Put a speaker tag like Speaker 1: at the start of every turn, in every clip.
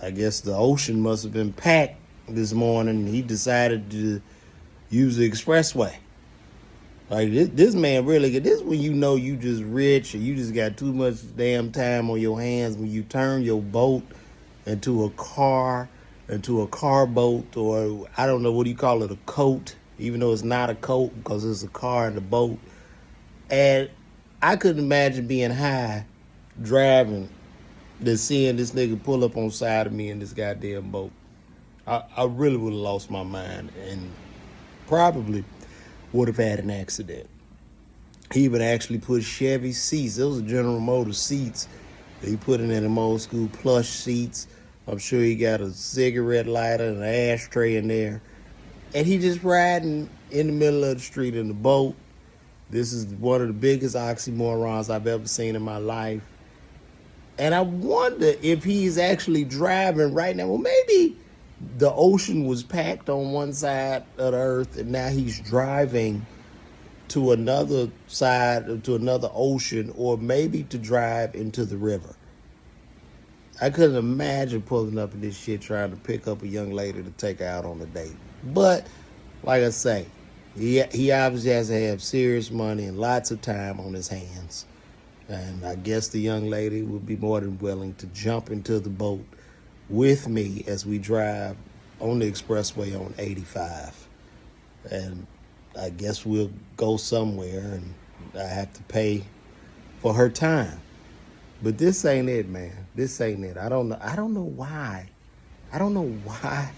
Speaker 1: I guess the ocean must have been packed this morning. He decided to use the expressway. Like this man really good. This is when you know you just rich and you just got too much damn time on your hands when you turn your boat into a car boat, or I don't know, what do you call it, a coat, even though it's not a coat because it's a car and a boat. And I couldn't imagine being high driving than seeing this nigga pull up on side of me in this goddamn boat. I really would have lost my mind and probably would have had an accident. He even actually put Chevy seats. Those are General Motors seats. He put it in them old school plush seats. I'm sure he got a cigarette lighter and an ashtray in there. And he just riding in the middle of the street in the boat. This is one of the biggest oxymorons I've ever seen in my life. And I wonder if he's actually driving right now. Well, maybe the ocean was packed on one side of the earth and now he's driving to another side, to another ocean, or maybe to drive into the river. I couldn't imagine pulling up in this shit trying to pick up a young lady to take her out on a date. But, like I say, he obviously has to have serious money and lots of time on his hands. And I guess the young lady would be more than willing to jump into the boat with me as we drive on the expressway on 85. And I guess we'll go somewhere and I have to pay for her time. But this ain't it, man. This ain't it. I don't know why. I don't know why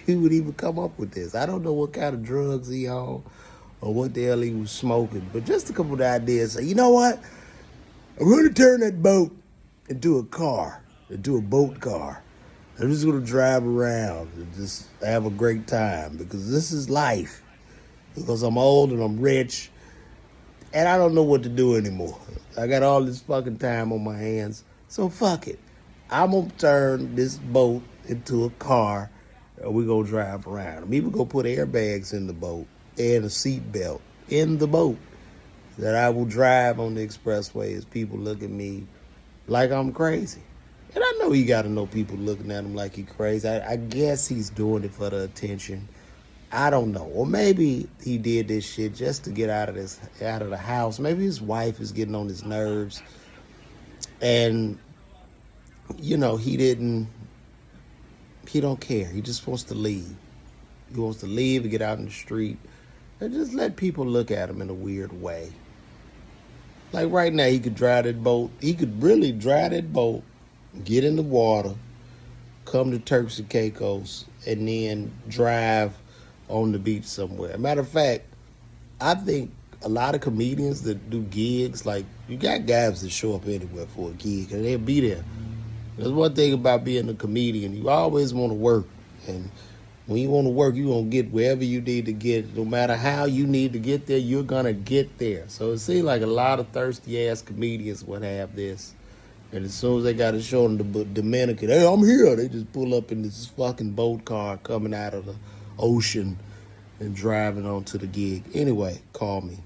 Speaker 1: you would even come up with this. I don't know what kind of drugs he on or what the hell he was smoking. But just a couple of ideas. Say, you know what? I'm going to turn that boat into a car, into a boat car. I'm just going to drive around and just have a great time because this is life. Because I'm old and I'm rich and I don't know what to do anymore. I got all this fucking time on my hands. So fuck it. I'm going to turn this boat into a car and we're going to drive around. I'm even going to put airbags in the boat and a seat belt in the boat that I will drive on the expressway as people look at me like I'm crazy. And I know you got to know people looking at him like he's crazy. I guess he's doing it for the attention. I don't know. Or maybe he did this shit just to get out of the house. Maybe his wife is getting on his nerves. And, you know, he don't care. He just wants to leave. He wants to leave and get out in the street and just let people look at him in a weird way. Like right now, he could drive that boat. He could really drive that boat, get in the water, come to Turks and Caicos, and then drive on the beach somewhere. Matter of fact, I think a lot of comedians that do gigs, like you got guys that show up anywhere for a gig and they'll be there. There's one thing about being a comedian, you always want to work. And when you want to work, you're going to get wherever you need to get. No matter how you need to get there, you're going to get there. So it seems like a lot of thirsty-ass comedians would have this. And as soon as they got a show in the Dominican, hey, I'm here, they just pull up in this fucking boat car coming out of the ocean and driving onto the gig. Anyway, call me.